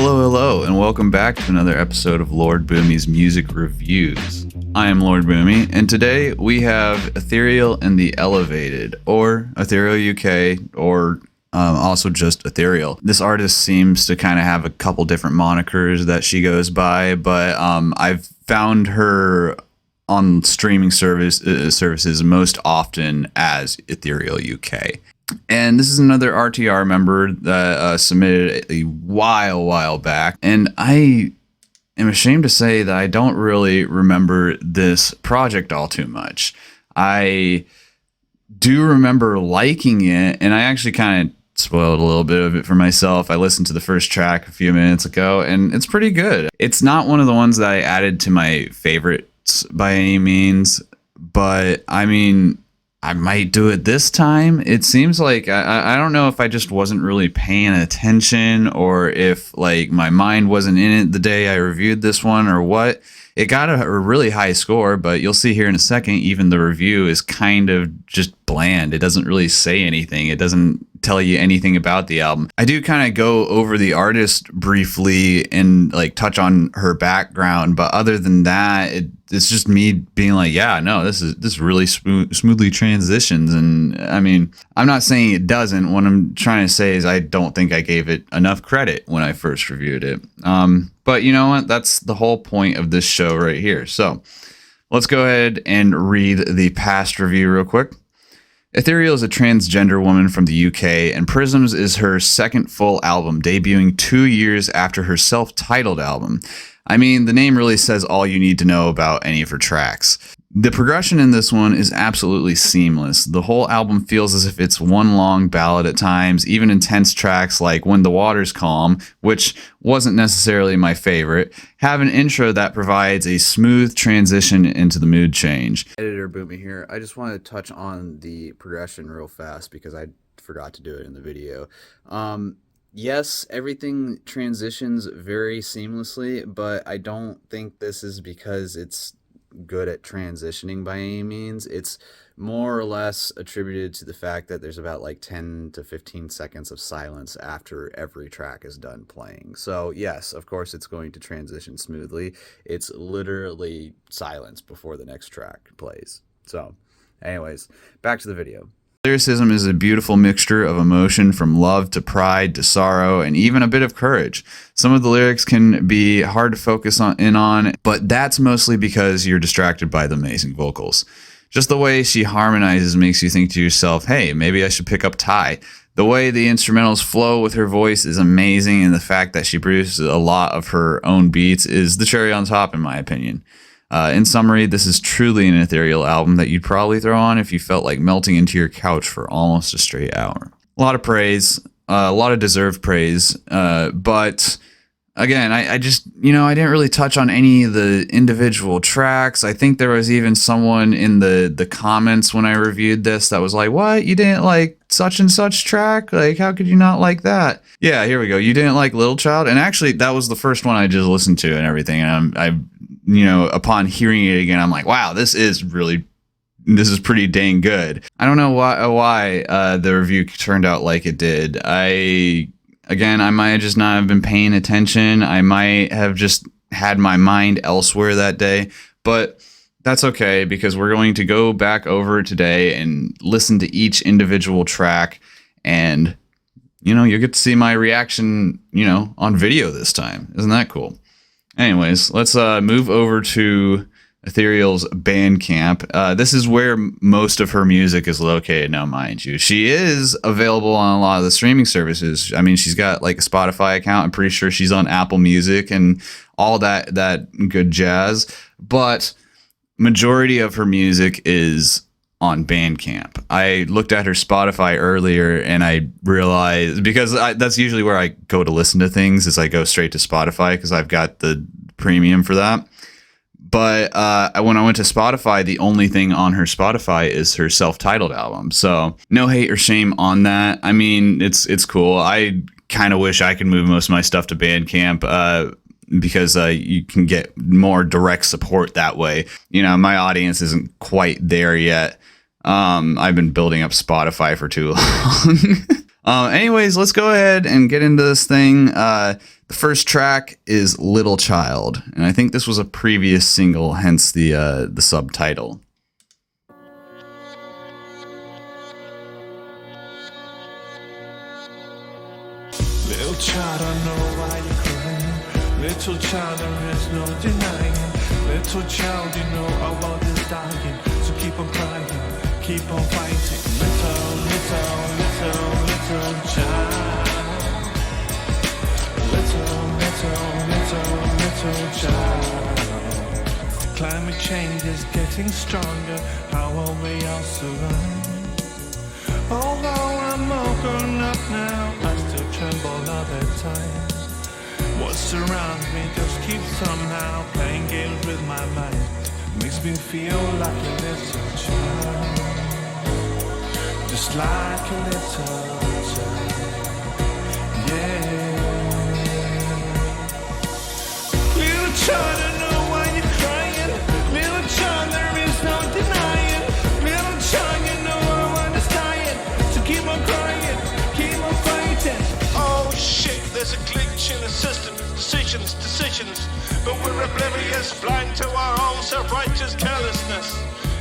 Hello, and welcome back to another episode of L0rd B00my's Music Reviews. I am L0rd B00my, and today we have Ethereal and the Elevated, or Ethereal UK, or also just Ethereal. This artist seems to kind of have a couple different monikers that she goes by, but I've found her on streaming services most often as Ethereal UK. And this is another RTR member that submitted a while back. And I am ashamed to say that I don't really remember this project all too much. I do remember liking it, and I actually kind of spoiled a little bit of it for myself. I listened to the first track a few minutes ago, and it's pretty good. It's not one of the ones that I added to my favorites by any means, but I mean, I might do it this time. It seems like I don't know if I just wasn't really paying attention, or if like my mind wasn't in it the day I reviewed this one, or what. It got a really high score, but you'll see here in a second, even the review is kind of just bland. It doesn't really say anything. It doesn't tell you anything about the album. I do kind of go over the artist briefly and like touch on her background, but other than that, it's just me being like, yeah, no, this really smoothly transitions. And I mean, I'm not saying it doesn't. What I'm trying to say is I don't think I gave it enough credit when I first reviewed it. But you know what? That's the whole point of this show right here. So let's go ahead and read the past review real quick. Ethereal is a transgender woman from the UK, and PRISIMS is her second full album, debuting 2 years after her self-titled album. I mean, the name really says all you need to know about any of her tracks. The progression in this one is absolutely seamless. The whole album feels as if it's one long ballad at times, even intense tracks like When the Water's Calm, which wasn't necessarily my favorite, have an intro that provides a smooth transition into the mood change. Editor B00my here. I just want to touch on the progression real fast because I forgot to do it in the video. Yes, everything transitions very seamlessly, but I don't think this is because it's good at transitioning by any means. It's more or less attributed to the fact that there's about like 10 to 15 seconds of silence after every track is done playing. So yes, of course it's going to transition smoothly. It's literally silence before the next track plays. So anyways, back to the video. Lyricism is a beautiful mixture of emotion, from love to pride to sorrow and even a bit of courage. Some of the lyrics can be hard to focus in on, but that's mostly because you're distracted by the amazing vocals. Just the way she harmonizes makes you think to yourself, hey, maybe I should pick up Ty. The way the instrumentals flow with her voice is amazing, and the fact that she produces a lot of her own beats is the cherry on top, in my opinion. In summary, this is truly an Ethereal album that you'd probably throw on if you felt like melting into your couch for almost a straight hour. A lot of praise, a lot of deserved praise, but again, I just, I didn't really touch on any of the individual tracks. I think there was even someone in the comments when I reviewed this that was like, what? You didn't like such and such track? Like, how could you not like that? Yeah, here we go. You didn't like Little Child? And actually, that was the first one I just listened to and everything. And upon hearing it again, I'm like, wow, this is pretty dang good. I don't know why the review turned out like it did. I might just not have been paying attention. I might have just had my mind elsewhere that day, but that's okay, because we're going to go back over today and listen to each individual track, and you'll get to see my reaction, on video this time. Isn't that cool? Anyways, let's move over to Ethereal's Bandcamp. This is where most of her music is located now, mind you. She is available on a lot of the streaming services. I mean, she's got like a Spotify account. I'm pretty sure she's on Apple Music and all that good jazz. But majority of her music is on Bandcamp. I looked at her Spotify earlier and I realized, because that's usually where I go to listen to things, is I go straight to Spotify because I've got the premium for that. But when I went to Spotify, the only thing on her Spotify is her self-titled album. So no hate or shame on that. I mean, it's cool. I kind of wish I could move most of my stuff to Bandcamp because you can get more direct support that way. My audience isn't quite there yet. I've been building up Spotify for too long. Anyways, let's go ahead and get into this thing. The first track is Little Child, and I think this was a previous single, hence the subtitle. Little child, I know why you're crying. Little child, there is no denying. Little child, you know our world is dying. So keep on crying, keep on fighting. Little, little, little, little child. Little, little, little, little child. Climate change is getting stronger. How will we all survive? Although I'm all grown up now, I still tremble other times. What surrounds me just keeps somehow playing games with my mind. Makes me feel like a little child. Just like a little child. Yeah. Little child, I know why you're crying. Little child, there is no denying. Little child, you know I understand. So keep on crying, keep on fighting. Oh shit, there's a glitch in the system. Decisions, but we're oblivious, blind to our own self-righteous carelessness.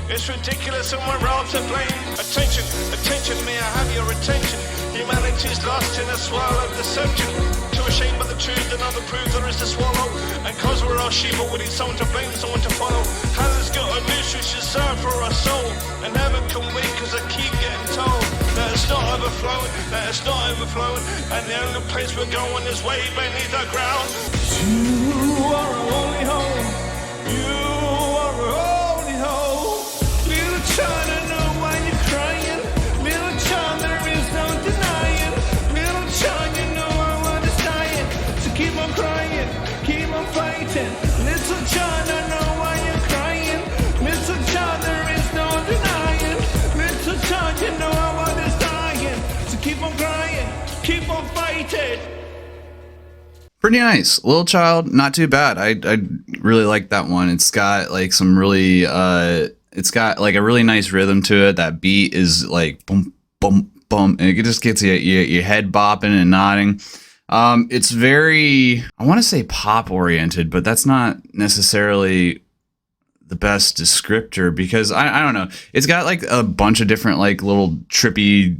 It's ridiculous and we're all to blame. Attention, may I have your attention? Humanity's lost in a swirl of deception. Too ashamed of the truth and other proof there is to swallow. And cause we're all sheep, we need someone to blame, someone to follow. Hell has got a noose we should serve for our soul. And heaven can wait cause I keep getting told that it's not overflowing, and the only place we're going is way beneath the ground. You are our only home. You are our only home. Little child, I know why you're crying. Little child, there is no denying. Little child, you know I understand. So keep on crying, keep on fighting. Little child, I know why you're crying. Little child, there is no denying. Little child, you know I understand. So keep on crying, keep on fighting. Pretty nice. Little Child, not too bad. I really like that one. It's got like some really it's got like a really nice rhythm to it. That beat is like boom boom boom, and it just gets your head bopping and nodding. It's very, I want to say pop oriented, but that's not necessarily the best descriptor because I don't know. It's got like a bunch of different like little trippy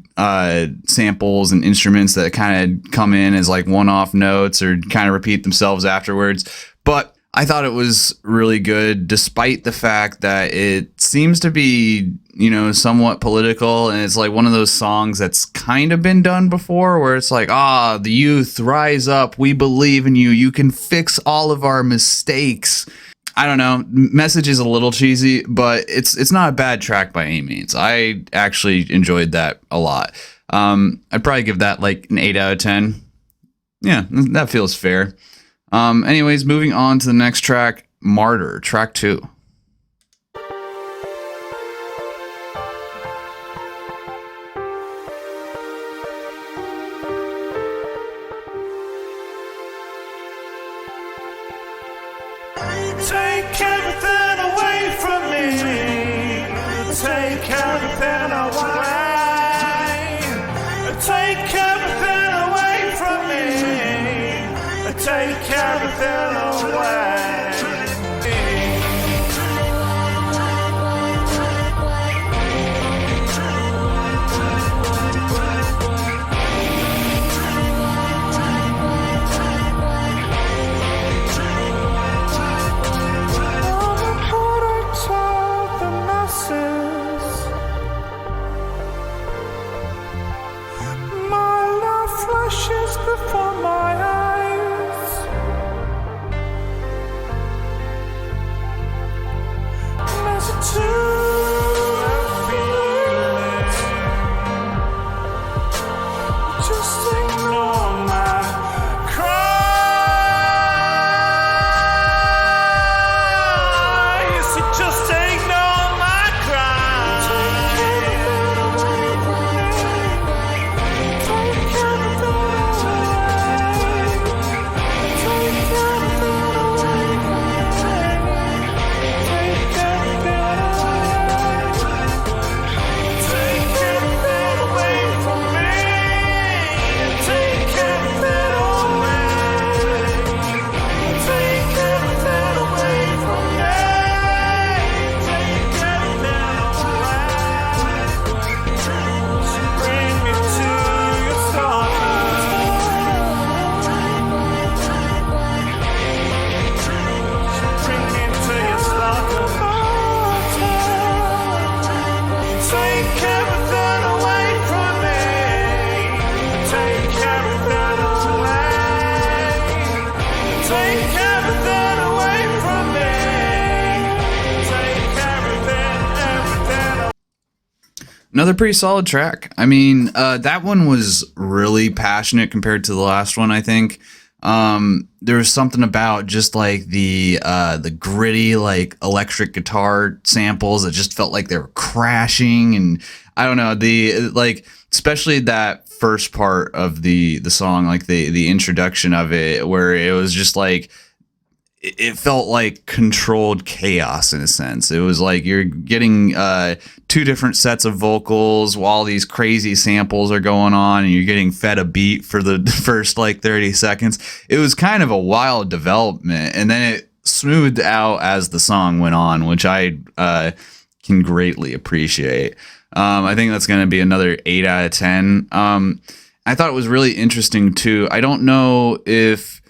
samples and instruments that kind of come in as like one-off notes or kind of repeat themselves afterwards. But I thought it was really good despite the fact that it seems to be, you know, somewhat political, and it's like one of those songs that's kind of been done before where it's like, the youth, rise up, we believe in you, you can fix all of our mistakes. I don't know. Message is a little cheesy, but it's not a bad track by any means. I actually enjoyed that a lot. I'd probably give that like an 8 out of 10. Yeah, that feels fair. Anyways, moving on to the next track, Martyr, track 2. Take everything away from me. Take everything away. Take everything away from me. Take everything away. Another pretty solid track. I mean, that one was really passionate compared to the last one, I think. There was something about just like the gritty, like electric guitar samples that just felt like they were crashing. And I don't know, especially that first part of the song, like the introduction of it, where it was just like, it felt like controlled chaos in a sense. It was like you're getting two different sets of vocals while these crazy samples are going on, and you're getting fed a beat for the first like 30 seconds. It was kind of a wild development, and then it smoothed out as the song went on, which I can greatly appreciate. I think that's going to be another 8 out of 10. I thought it was really interesting too. I don't know if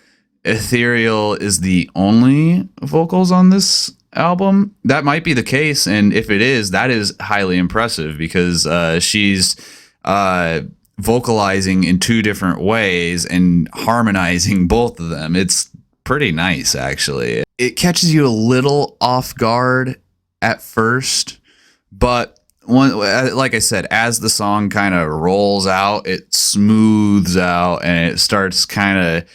Ethereal is the only vocals on this album. That might be the case, and if it is, that is highly impressive because she's vocalizing in two different ways and harmonizing both of them. It's pretty nice, actually. It catches you a little off guard at first, but like I said, as the song kind of rolls out, it smooths out and it starts kind of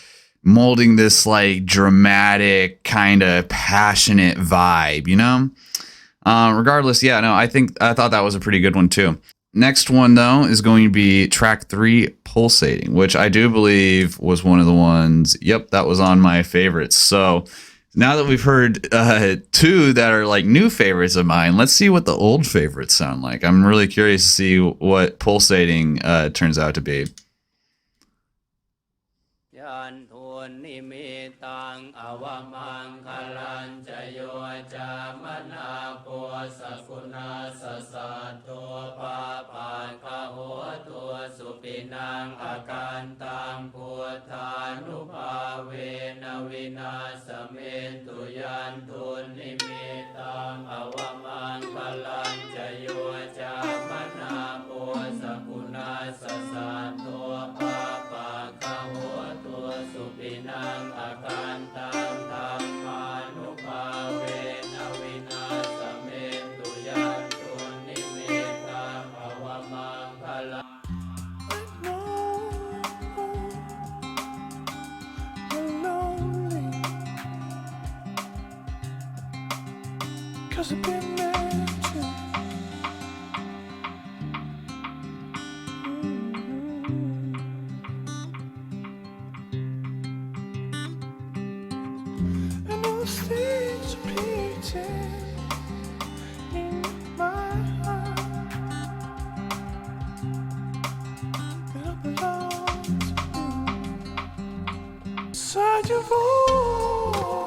molding this like dramatic, kind of passionate vibe, you know? Regardless, yeah, no, I thought that was a pretty good one too. Next one though is going to be track 3, Pulsating, which I do believe was one of the ones, yep, that was on my favorites. So now that we've heard 2 that are like new favorites of mine, let's see what the old favorites sound like. I'm really curious to see what Pulsating turns out to be. นิมิตังอวมังคลัญจโยจามนาโพสกุณาสสัตตัวปาปาคโหตัวสุปินังอาการตังพุทธานุภาเวนวินาสเมตุยันตุนิมิตังอวมังคลัญจโยจามนาโพสกุณาสสัตตัวปาปาคโหตัวสุปินังอาการตังธรรมานุภาเวนวินาสเมตุยันตุนิมิตังอวมังคลัง 'Cause I've been there too. And all the things repeating in my heart that I belong to you. Inside your voice,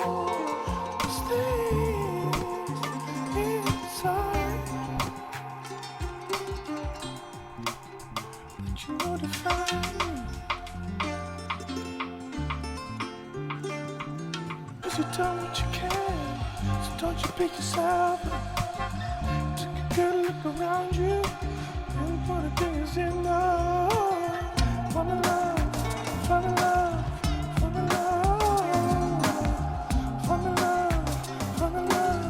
these things inside that you know define me. 'Cause you've done what you can, so don't you pick yourself up. Take a good look around you and put the things in love. Fall in love, fall in love, fall in love, fall in love, fall in love.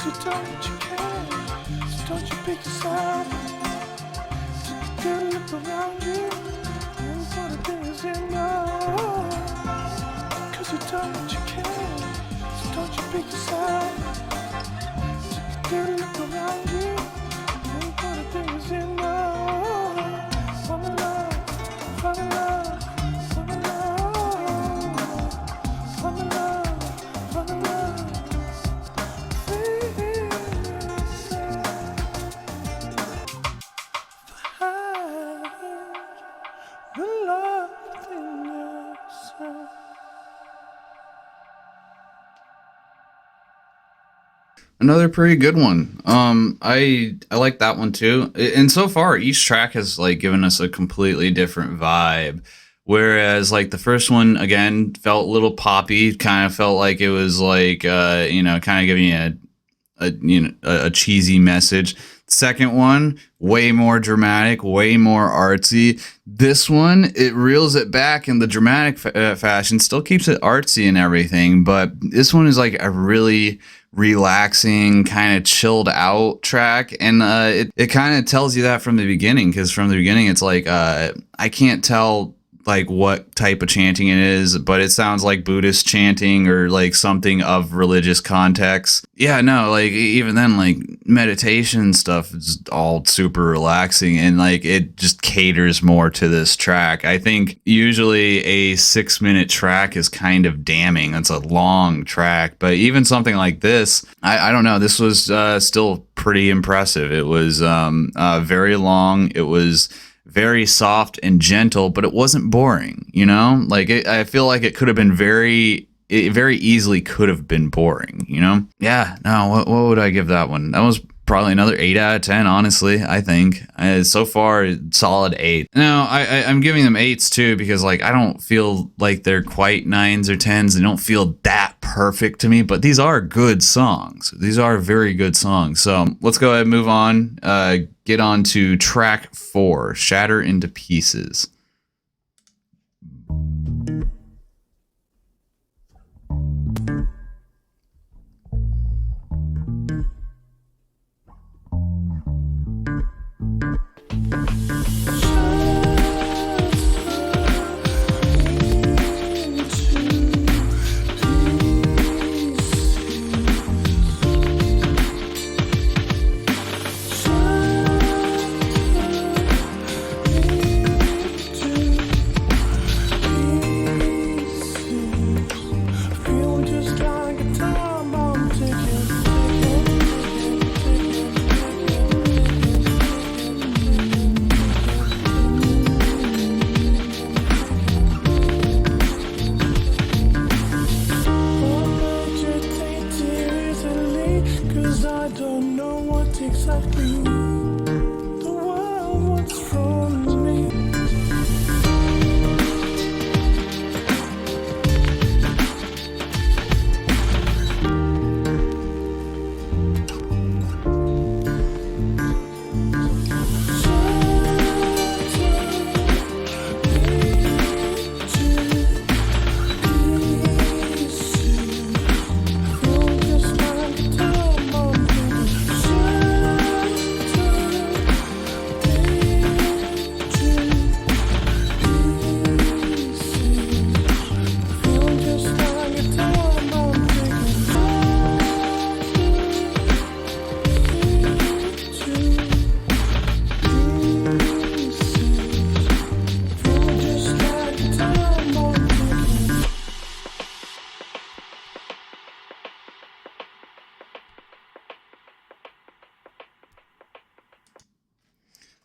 You've done what you can, so don't you pick yourself up. Take a good look around you and put the things in love. 'Cause you've done what you can, so don't you pick yourself up. Take a good look around you and put the things in love. Fall in love, fall in love, fall in love, fall in love, fall in love. Another pretty good one. I like that one too. And so far, each track has like given us a completely different vibe. Whereas like the first one again felt a little poppy, kind of felt like it was like kind of giving you a cheesy message. Second one, way more dramatic, way more artsy. This one, it reels it back in the dramatic fashion, still keeps it artsy and everything, but this one is like a really relaxing, kind of chilled out track, and it kind of tells you that from the beginning, because from the beginning it's like I can't tell like what type of chanting it is, but it sounds like Buddhist chanting or like something of religious context. Yeah, no, like even then, like meditation stuff is all super relaxing, and like it just caters more to this track. I think usually a 6-minute track is kind of damning. It's a long track, but even something like this, I don't know, this was still pretty impressive. It was very long. It was very soft and gentle, but it wasn't boring, you know? Like, I feel like it could have been it very easily could have been boring, you know? Yeah, no, what would I give that one? That was probably another 8 out of 10, honestly, I think. So far, solid 8. Now, I'm giving them 8s too, because like I don't feel like they're quite 9s or 10s. They don't feel that perfect to me, but these are good songs. These are very good songs. So let's go ahead and move on. Get on to track 4, Shatter into Pieces.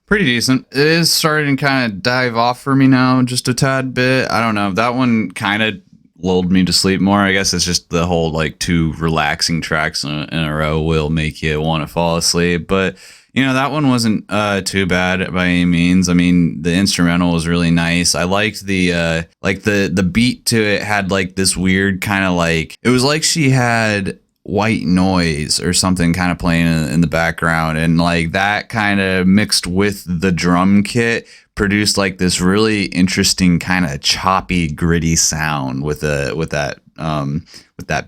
Pretty decent. It is starting to kind of dive off for me now, just a tad bit. I don't know. That one kind of lulled me to sleep more. I guess it's just the whole like 2 relaxing tracks in a row will make you want to fall asleep. But you know, that one wasn't too bad by any means. I mean, the instrumental was really nice. I liked the beat to it had like this weird kind of like, it was like she had white noise or something kind of playing in the background, and like that kind of mixed with the drum kit produced like this really interesting kind of choppy, gritty sound with that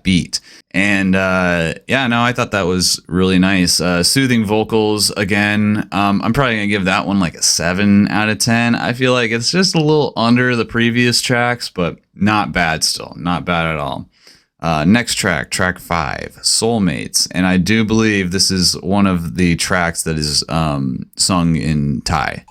beat. And yeah, no, I thought that was really nice. Soothing vocals again. I'm probably gonna give that one like a 7 out of 10. I feel like it's just a little under the previous tracks, but not bad still, not bad at all. Next track, track 5, Soulmates, and I do believe this is one of the tracks that is sung in Thai.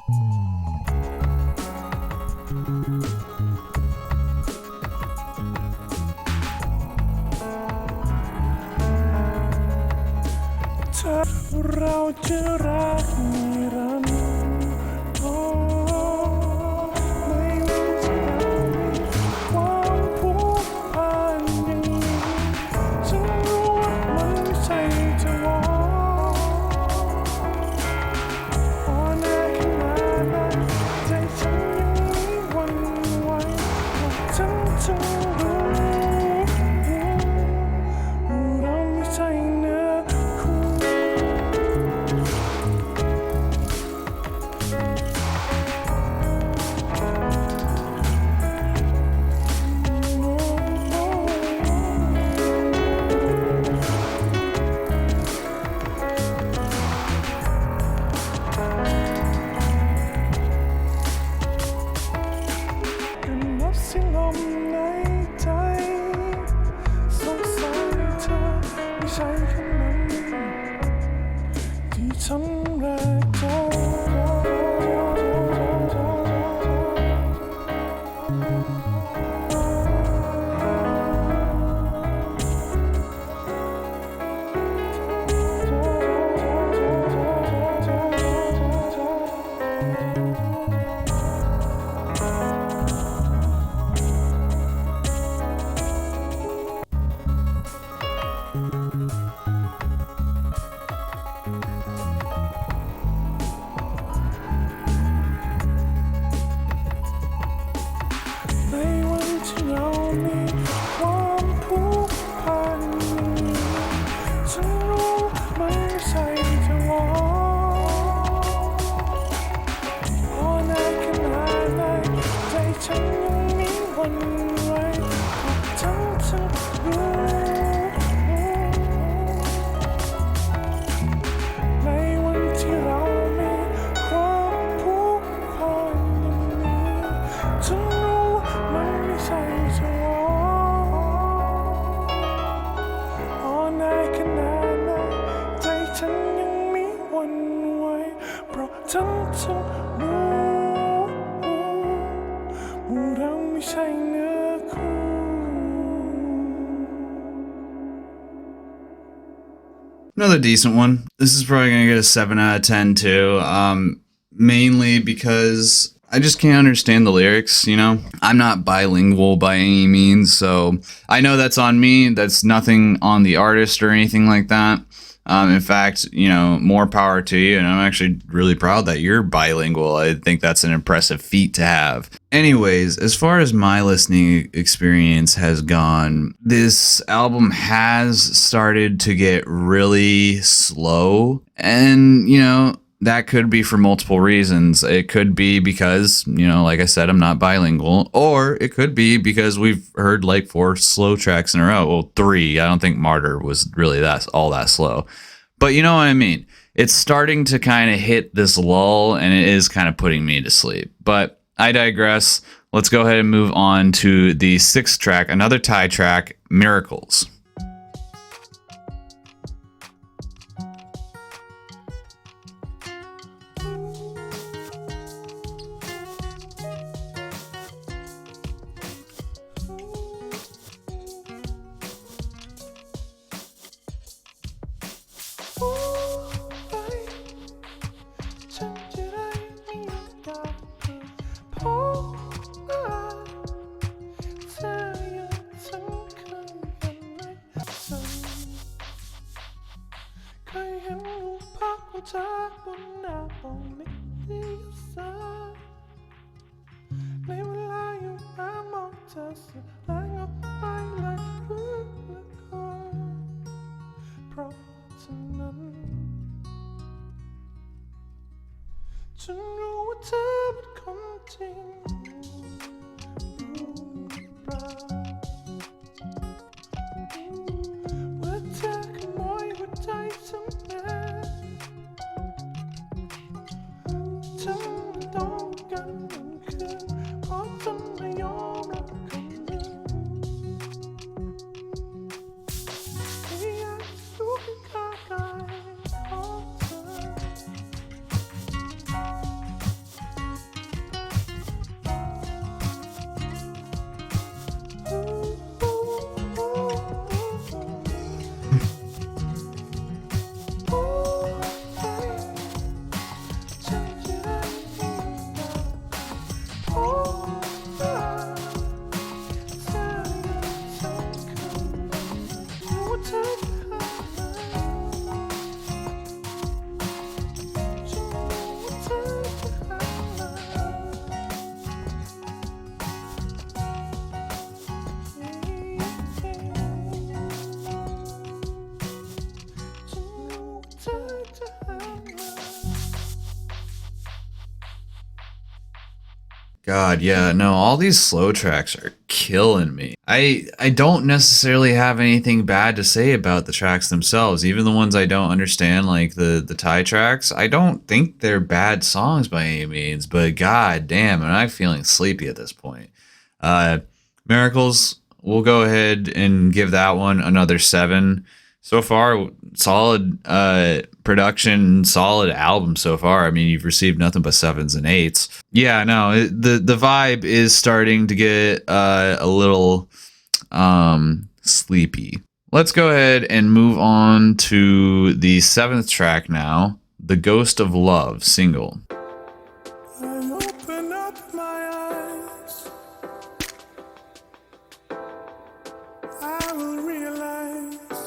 ฉันยังมีวันไว้ทั้งรู้ในวันที่เรามีความผูกพันอย่างนี้ฉันรู้มันไม่ใช่จะหวังอ่อนแอขนาดไหนใจฉันยังมีวันไว้เพราะทั้งรู้ว่าเราไม่ใช่เนื้อคู่ Another decent one. This is probably gonna get a 7 out of 10 too. Mainly because I just can't understand the lyrics, you know? I'm not bilingual by any means, so I know that's on me. That's nothing on the artist or anything like that. In fact, you know, more power to you, and I'm actually really proud that you're bilingual. I think that's an impressive feat to have. Anyways, as far as my listening experience has gone, this album has started to get really slow, and, you know, that could be for multiple reasons. It could be because, you know, like I said, I'm not bilingual, or it could be because we've heard like 4 slow tracks in a row. Well, 3. I don't think Martyr was really all that slow. But you know what I mean? It's starting to kind of hit this lull, and it is kind of putting me to sleep. But I digress. Let's go ahead and move on to the 6th track, another Thai track, Miracles.ฉันรู้ว่าเธอเป็นคนจริงรู้หรือเปล่าว่าเธอขโมยหัวใจฉันไปฉันต้องการมันคืนเพราะฉันไม่ยอมรับคำนึงไม่อยากรู้ค่ากายของเธอ God, yeah, no, all these slow tracks are killing me. I don't necessarily have anything bad to say about the tracks themselves, even the ones I don't understand, like the Thai tracks. I don't think they're bad songs by any means, but god damn, am I feeling sleepy at this point. Miracles, we'll go ahead and give that one another 7. So far, solid production, solid album so far. I mean, you've received nothing but 7s and 8s. Yeah, no, the vibe is starting to get a little sleepy. Let's go ahead and move on to the 7th track now, The Ghost of Love single. I open up my eyes, I will realize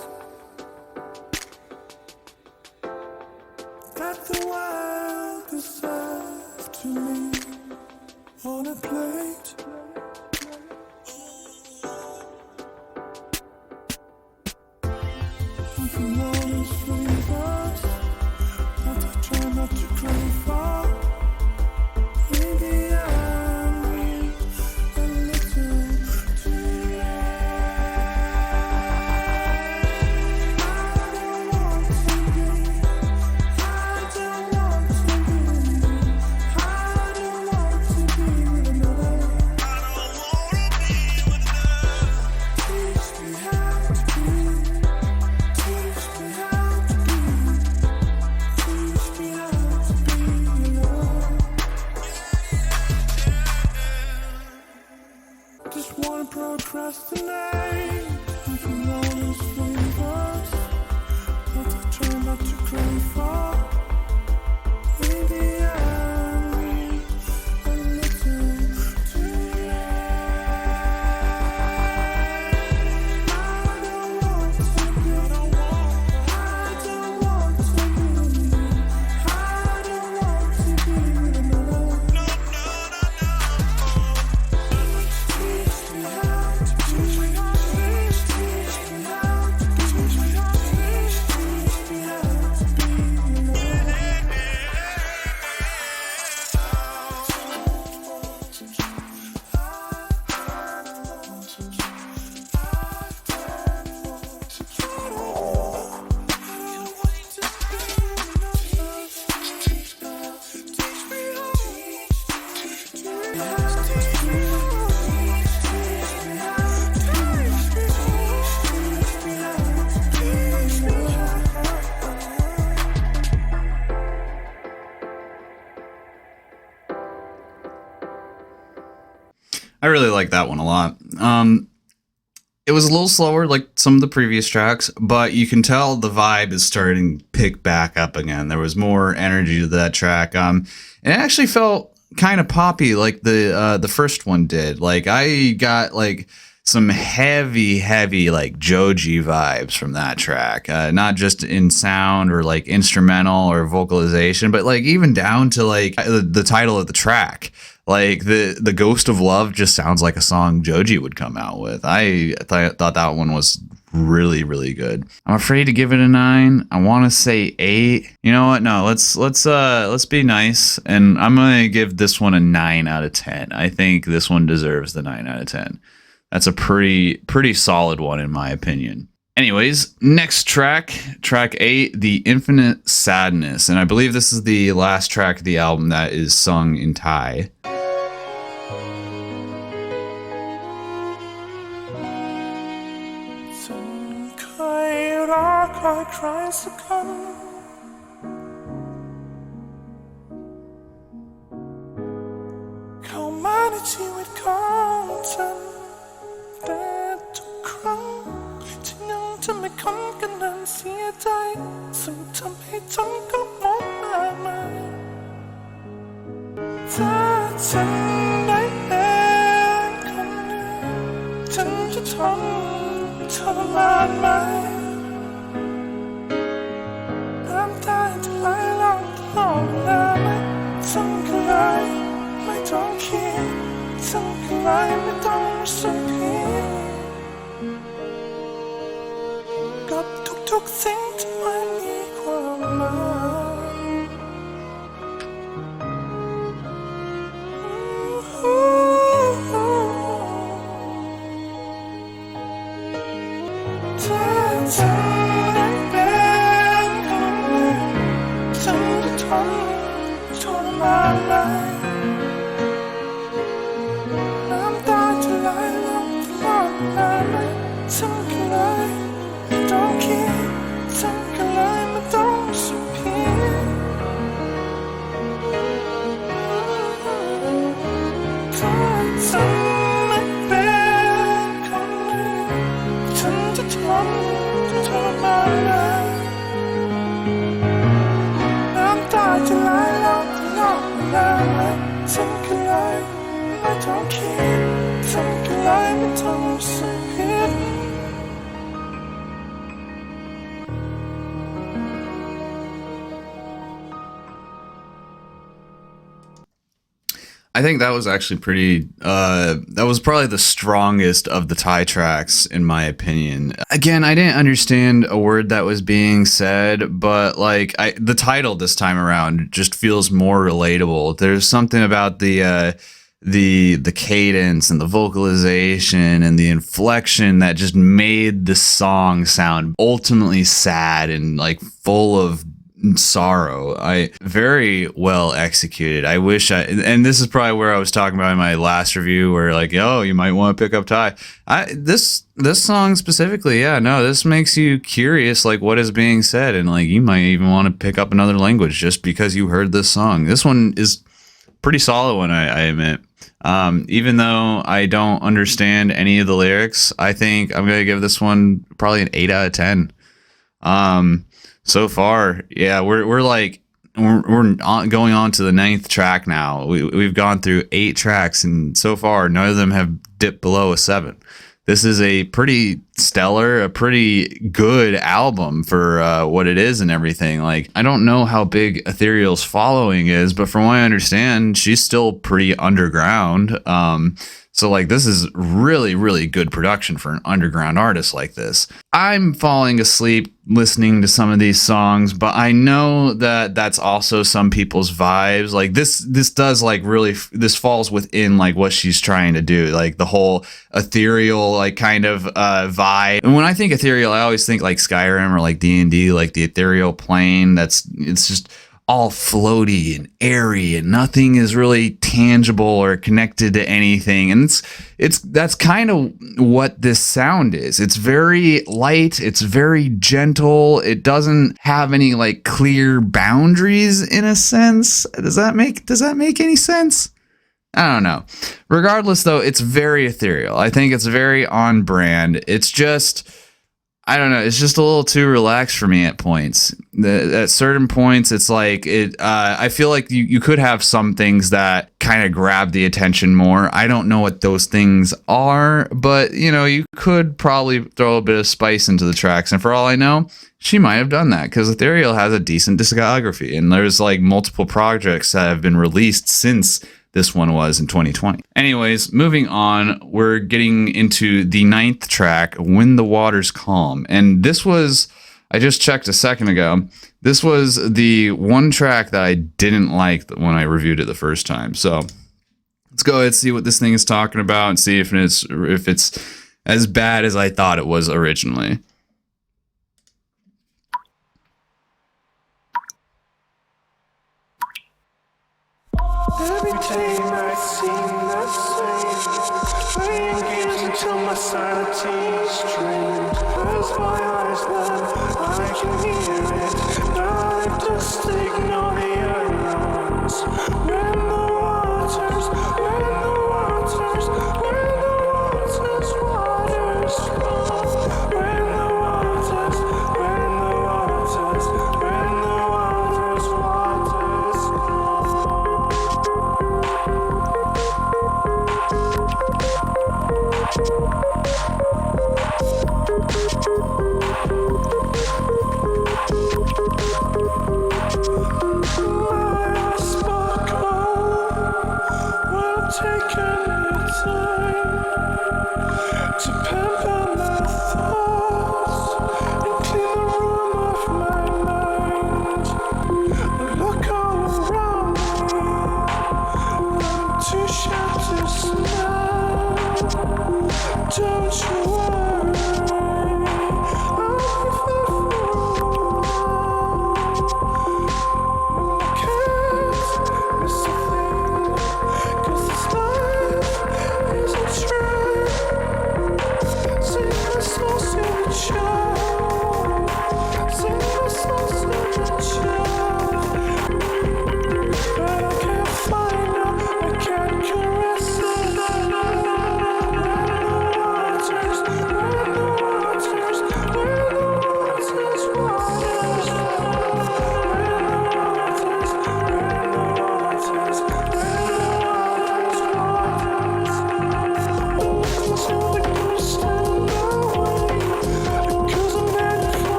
that the world is served to me on a plate. If you want is flavors that I try not to crave for, maybe I'm weak, procrastinate. I can always flavors, but I try not to crave for. In the end, a little too late. I don't want to be. I don't want to be. I don't want to be with another one. Teach me how to teach me how to live. Teach me how to teach me how to live. Teach me how to be alone. I really like that one a lot. It was a little slower, like some of the previous tracks, but you can tell the vibe is starting to pick back up again. There was more energy to that track. And it actually felt kind of poppy, like the first one did. Like I got like some heavy like Joji vibes from that track, not just in sound or like instrumental or vocalization, but like even down to like the title of the track. Like the Ghost of Love just sounds like a song Joji would come out with. I thought that one was really good. I'm afraid to give it a 9. I want to say 8. You know what? No, let's be nice, and I'm gonna give this one a 9 out of 10. I think this one deserves the 9 out of 10. That's a pretty solid one in my opinion. Anyways, next track 8, The Infinite Sadness, and I believe this is the last track of the album that is sung in Thai. Cryสักคนเข้ามาในชีวิตของฉันแต่ทุกครั้งที่ยังทำให้คนกันนั้นเสียใจซึ่งทำให้ฉันก็มองมาใหม่ถ้าฉันได้เป็นคนหนึ่งฉันจะทรมานไหมไม่ต้องคิดทั้งกลายไม่ต้องรู้สึกผิดกับทุกสิ่งที่ไม่มีความหมายถ้าฉันได้เป็นคนหนึ่งฉันจะทรมานไหมน้ำตาจะไหลลงตลอดเวลาไหมฉันก็เลยไม่ต้องคิดฉันก็เลยไม่ต้องรู้สึกผิดถ้าฉันไม่เป็นคนหนึ่งฉันจะทรมานไหมน้ำตาจะไหลลงตลอดเวลาไหมฉันก็เลยไม่ต้องคิดฉันก็เลยไม่ต้องรู้สึกผิด I think that was actually pretty, that was probably the strongest of the Thai tracks, in my opinion. Again, I didn't understand a word that was being said, but like the title this time around just feels more relatable. There's something about the cadence and the vocalization and the inflection that just made the song sound ultimately sad and like full of sorrow. Very well executed. I wish and this is probably where I was talking about in my last review, where like, oh, you might want to pick up Thai. This song specifically, this makes you curious, like what is being said, and like you might even want to pick up another language just because you heard this song. This one is pretty solid one, I admit. Even though I don't understand any of the lyrics, I think I'm going to give this one probably an 8 out of 10. So far, yeah, we're like, going on to the 9th track now. We've gone through 8 tracks, and so far, none of them have dipped below a 7. This is a pretty stellar, a pretty good album for what it is and everything. Like, I don't know how big Ethereal's following is, but from what I understand, she's still pretty underground. So like, this is really, really good production for an underground artist like this. I'm falling asleep listening to some of these songs, but I know that that's also some people's vibes. Like this does like really, this falls within like what she's trying to do, like the whole ethereal like kind of vibe. And when I think ethereal, I always think like Skyrim or like D&D, like the ethereal plane. It's just all floaty and airy, and nothing is really tangible or connected to anything. And that's kind of what this sound is. It's very light, it's very gentle, it doesn't have any like clear boundaries in a sense. Does that make any sense? I don't know. Regardless though, it's very ethereal. I think it's very on brand. It's just, I don't know. It's just a little too relaxed for me at points. At certain points, it's like I feel like you could have some things that kind of grab the attention more. I don't know what those things are, but you could probably throw a bit of spice into the tracks. And for all I know, she might have done that because Ethereal has a decent discography, and there's like multiple projects that have been released since this one was in 2020. Anyways, moving on, we're getting into the 9th track, When the Water's Calm. And this was, I just checked a second ago, this was the one track that I didn't like when I reviewed it the first time. So let's go ahead and see what this thing is talking about and see if it's as bad as I thought it was originally. Every day night seem the same, playing games until my sanity's drained. As my eyes numb, I can hear it, but I just ignore the alarms. When the waters come. When the waters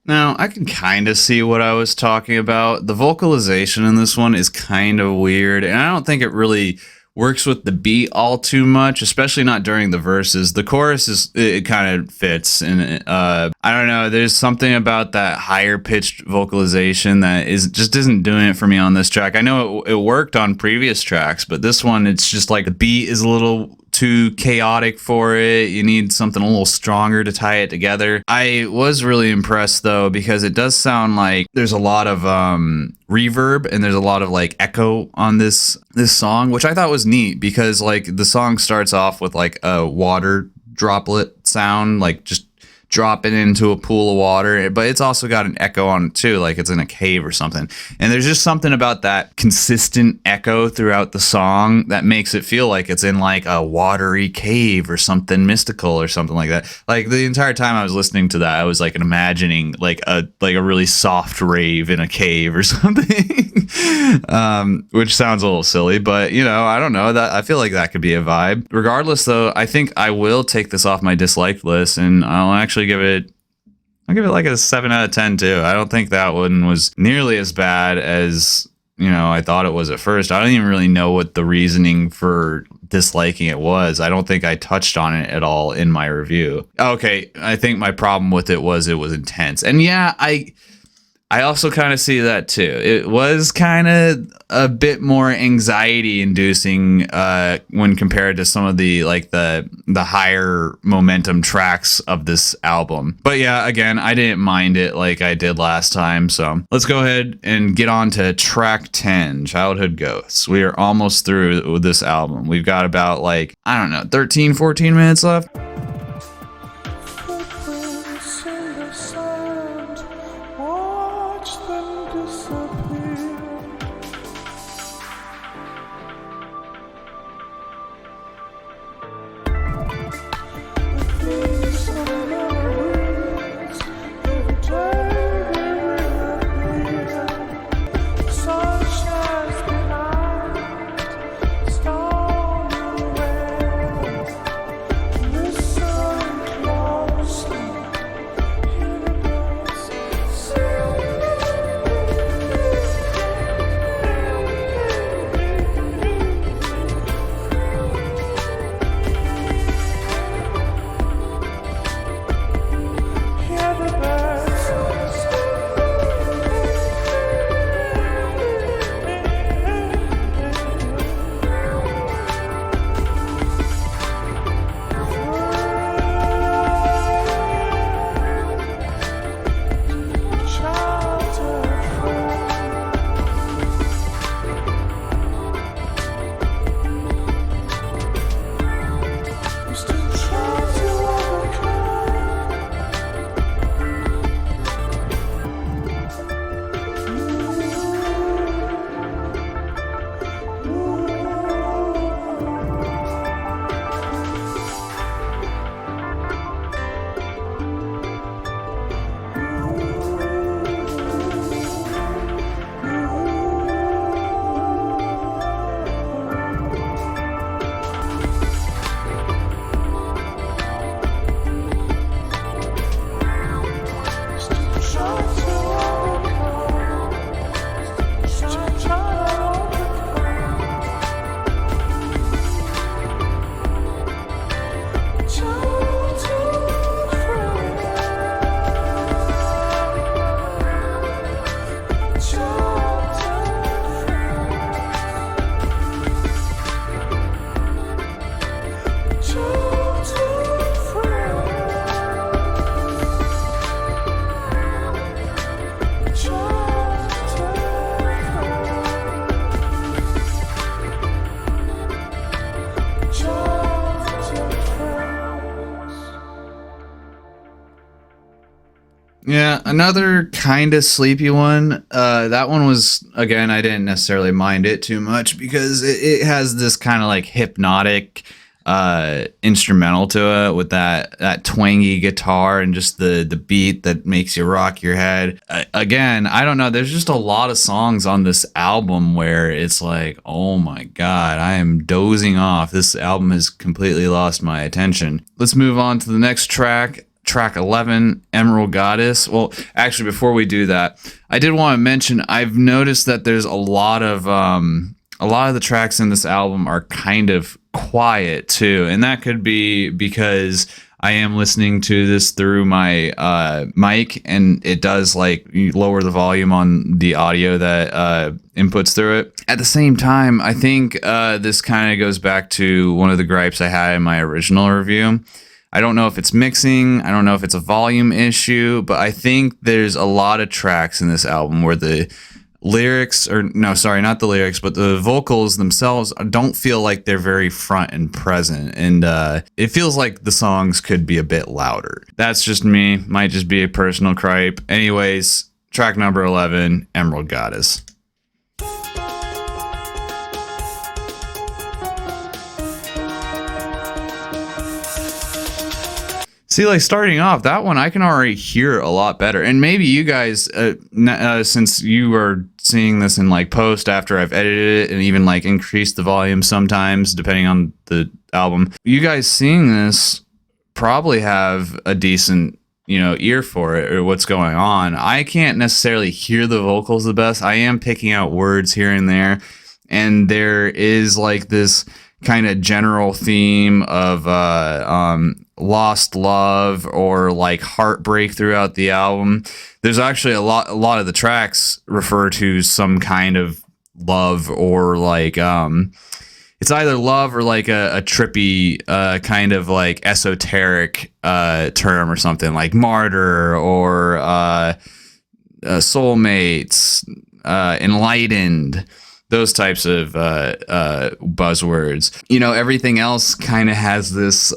Now, I can kind of see what I was talking about. The vocalization in this one is kind of weird, and I don't think it really works with the beat all too much, especially not during the verses. The chorus it kind of fits, and I don't know. There's something about that higher pitched vocalization that isn't doing it for me on this track. I know it worked on previous tracks, but this one, it's just like the beat is a little too chaotic for it. You need something a little stronger to tie it together. I was really impressed though, because it does sound like there's a lot of reverb and there's a lot of like echo on this song, which I thought was neat, because like the song starts off with like a water droplet sound, like just dropping into a pool of water, but it's also got an echo on it too, like it's in a cave or something. And there's just something about that consistent echo throughout the song that makes it feel like it's in like a watery cave or something mystical or something like that. Like the entire time I was listening to that, I was like imagining like a really soft rave in a cave or something. Which sounds a little silly, but you know, I don't know, that I feel like that could be a vibe. Regardless though, I think I will take this off my disliked list, and I'll actually give it like a 7 out of 10 too. I don't think that one was nearly as bad as, you know, I thought it was at first. I don't even really know what the reasoning for disliking it was. I don't think I touched on it at all in my review. Okay, I think my problem with it was intense. And yeah, I also kind of see that too. It was kind of a bit more anxiety inducing when compared to some of the like the higher momentum tracks of this album. But yeah, again, I didn't mind it like I did last time. So let's go ahead and get on to track 10, Childhood Ghosts. We are almost through with this album. We've got about like, I don't know, 13, 14 minutes left. Footprints in the sand, watch them disappear. These are memories, every day they reappear. Sun shines behind, stormy rain. Listen closely, hear the birds sing. Hear the birds Yeah, another kind of sleepy one. That one was, again, I didn't necessarily mind it too much because it has this kind of like hypnotic instrumental to it with that twangy guitar and just the beat that makes you rock your head. Again, I don't know. There's just a lot of songs on this album where it's like, oh my God, I am dozing off. This album has completely lost my attention. Let's move on to the next track. Track 11, Emerald Goddess. Well, actually, before we do that, I did want to mention, I've noticed that there's a lot of a lot of the tracks in this album are kind of quiet too, and that could be because I am listening to this through my mic, and it does like lower the volume on the audio that inputs through it. At the same time, I think this kind of goes back to one of the gripes I had in my original review. I don't know if it's mixing, I don't know if it's a volume issue, but I think there's a lot of tracks in this album where the lyrics, or no, sorry, not the lyrics, but the vocals themselves don't feel like they're very front and present, and it feels like the songs could be a bit louder. That's just me, might just be a personal gripe. Anyways, track number 11, Emerald Goddess. See, like starting off, that one I can already hear a lot better. And maybe you guys, since you are seeing this in like post after I've edited it and even like increased the volume sometimes depending on the album, you guys seeing this probably have a decent, ear for it or what's going on. I can't necessarily hear the vocals the best. I am picking out words here and there, and there is like this kind of general theme of lost love or like heartbreak throughout the album. There's actually a lot of the tracks refer to some kind of love, or like it's either love or like a trippy kind of like esoteric term or something, like Martyr or soulmates, Enlightened, those types of buzzwords. Everything else kind of has this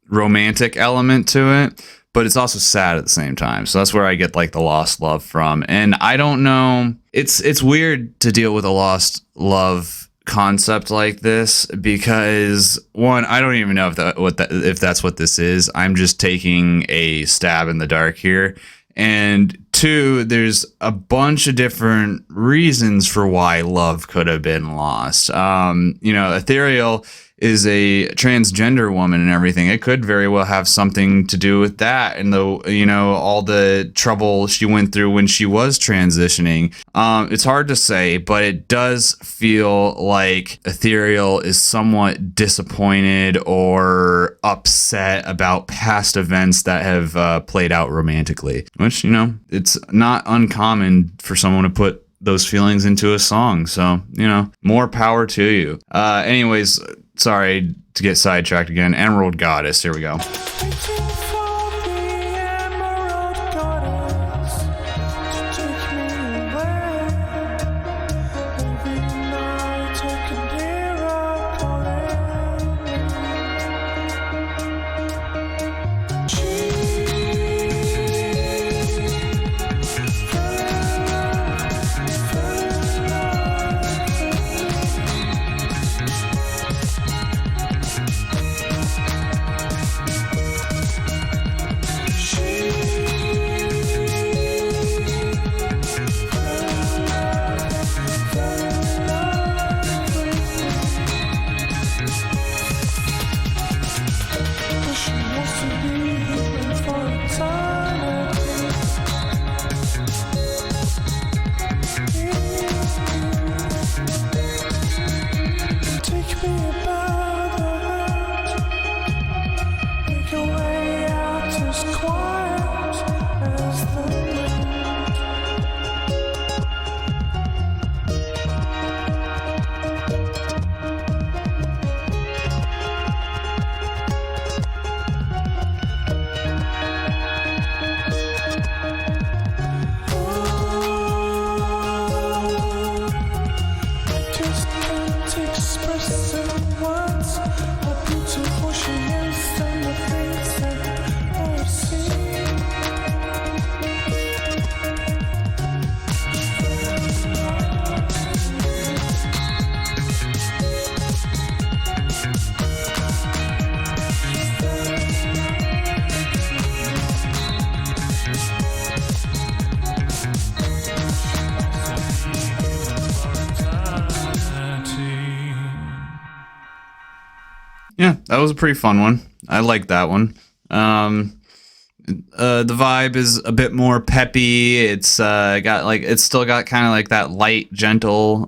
romantic element to it, but it's also sad at the same time. So that's where I get like the lost love from. And I don't know, it's weird to deal with a lost love concept like this, because one, I don't even know if that's what this is. I'm just taking a stab in the dark here. And two, there's a bunch of different reasons for why love could have been lost. Ethereal is a transgender woman and everything. It could very well have something to do with that, and all the trouble she went through when she was transitioning. It's hard to say, but it does feel like Ethereal is somewhat disappointed or upset about past events that have played out romantically, which, it's not uncommon for someone to put those feelings into a song. So, more power to you. Anyways, sorry to get sidetracked again. Emerald Goddess, here we go. Yeah, that was a pretty fun one. I like that one. The vibe is a bit more peppy. It's still got kind of like that light, gentle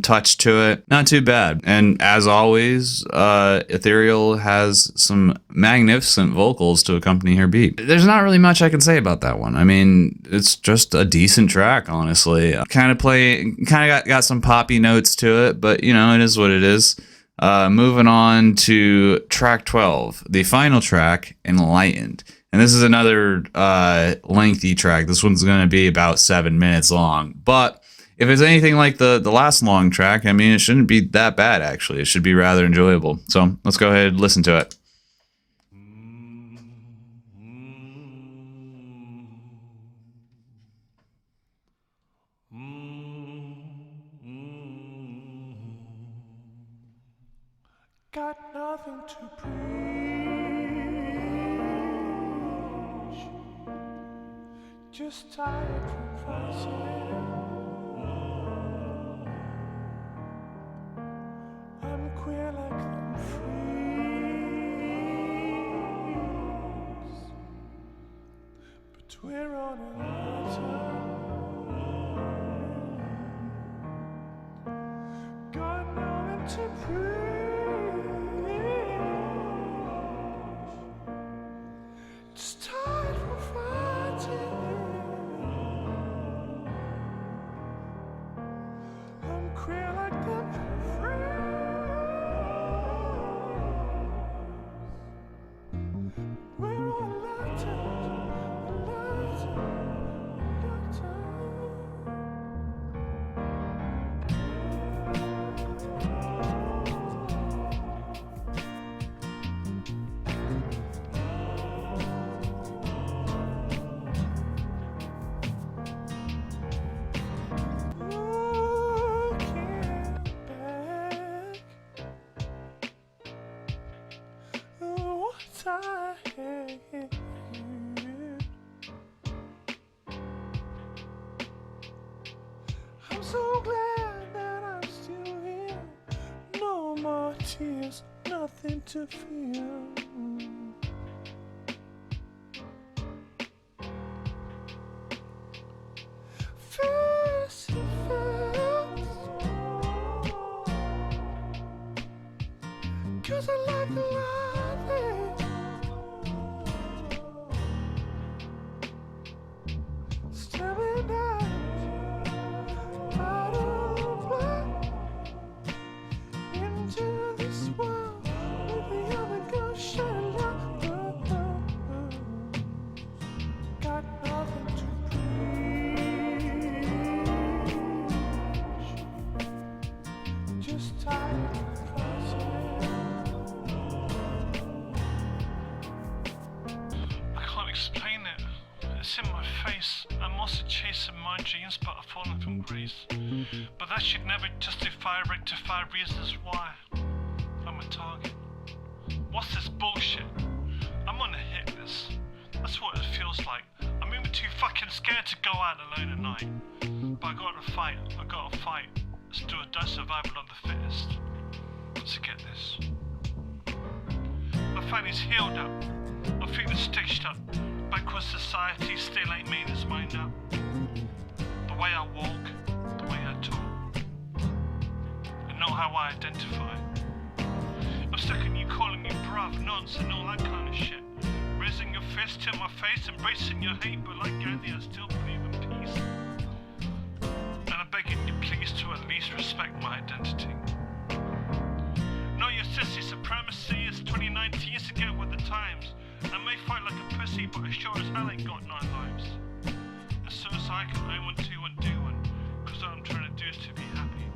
touch to it. Not too bad. And as always, Ethereal has some magnificent vocals to accompany her beat. There's not really much I can say about that one. I mean, it's just a decent track, honestly. Kind of got some poppy notes to it, but you know, it is what it is. Moving on to track 12, the final track, Enlightened. And this is another lengthy track. This one's going to be about 7 minutes long. But if it's anything like the last long track, I mean, it shouldn't be that bad, actually. It should be rather enjoyable. So let's go ahead and listen to it. Got nothing to preach, just tired from fighting. I'm queer like them freaks, but we're on a letter. Got nothing to preach. Just tired from fighting. I'm queer like them freaks. We're all I'm so glad that I'm still here. No more tears, nothing to feel. Face to face, 'cause I like the life. Stepping out of black into this world with the other girl shining light. Got nothing to preach, just tired of fighting. I can't explain it. It's in my face. I'm also chasing my dreams, but I've fallen from grace. But that should never rectify reasons why I'm a target. What's this bullshit? I'm on a hit list. That's what it feels like. I'm even too fucking scared to go out alone at night. But I gotta fight. Let's do a survival of the fittest. Let's get this. My family's healed up. My feet are stitched up. Backward society still ain't made its mind up. The way I walk, the way I talk, and know how I identify. I'm stuck in you calling me bruv, nonce, and all that kind of shit. Raising your fist to my face, embracing your hate, but like Gandhi, I still believe in peace. And I'm begging you please to at least respect my identity. Know your sissy supremacy is 2019, so get with the times. I may fight like a pussy, but I sure as hell ain't got 9 lives. And so I can own one, two, and do one, cause all I'm trying to do is to be happy.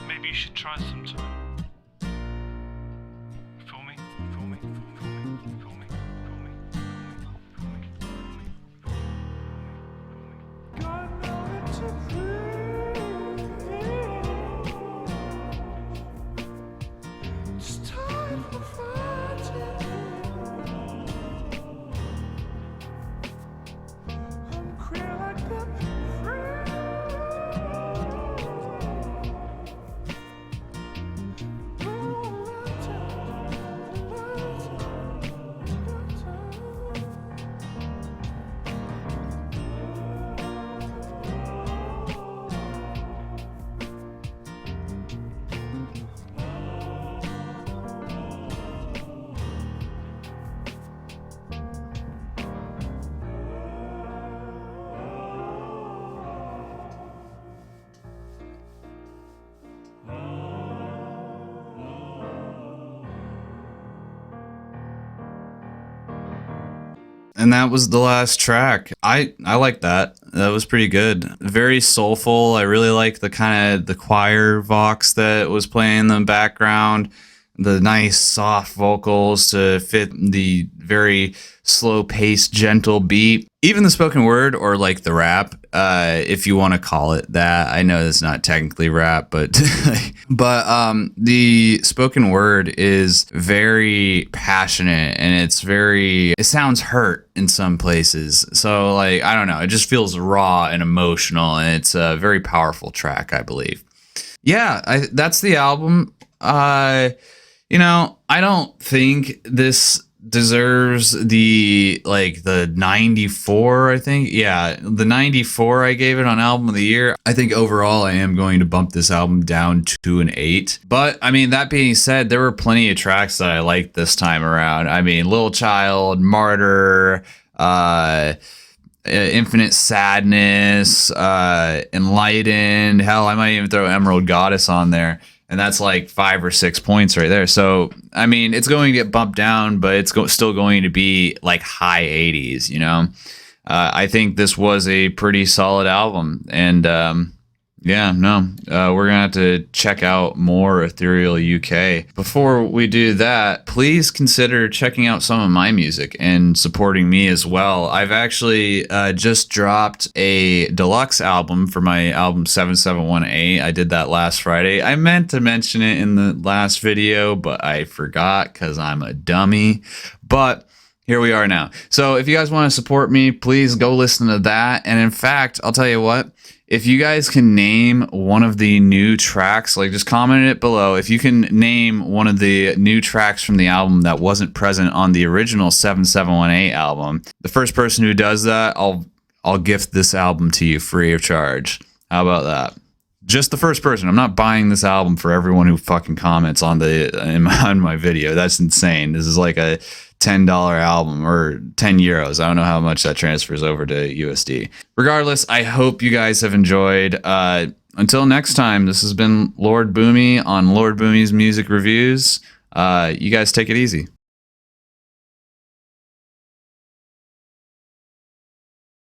Maybe you should try sometime. Feel me? Feel me? Feel me? Feel me? Feel me? Feel me? Feel me? Feel me? Got nothing to preach, just tired of fighting. I'm queer like them freaks. We're all And that was the last track. I like that. That was pretty good. Very soulful. I really like the kind of the choir vox that was playing in the background. The nice soft vocals to fit the very slow-paced, gentle beat. Even the spoken word, or like the rap, if you want to call it that. I know it's not technically rap, but the spoken word is very passionate, and it sounds hurt in some places. So like, I don't know, it just feels raw and emotional, and it's a very powerful track, I believe. Yeah, that's the album. I don't think this deserves the 94, I think. Yeah, the 94 I gave it on Album of the Year. I think overall I am going to bump this album down to an 8. But, I mean, that being said, there were plenty of tracks that I liked this time around. I mean, Little Child, Martyr, Infinite Sadness, Enlightened. Hell, I might even throw Emerald Goddess on there. And that's like 5 or 6 points right there. So, I mean, it's going to get bumped down, but it's still going to be like high 80s, you know? I think this was a pretty solid album. And we're going to have to check out more Ethereal UK. Before we do that, please consider checking out some of my music and supporting me as well. I've actually just dropped a deluxe album for my album 7718. I did that last Friday. I meant to mention it in the last video, but I forgot because I'm a dummy. But here we are now. So if you guys want to support me, please go listen to that. And in fact, I'll tell you what, if you guys can name one of the new tracks, like just comment it below. If you can name one of the new tracks from the album that wasn't present on the original 7718 album, the first person who does that, I'll gift this album to you free of charge. How about that? Just the first person. I'm not buying this album for everyone who fucking comments on my video. That's insane. This is like a $10 album or 10 euros. I don't know how much that transfers over to USD. Regardless, I hope you guys have enjoyed. Until next time, this has been L0rd B00my on L0rd B00my's music reviews. You guys take it easy.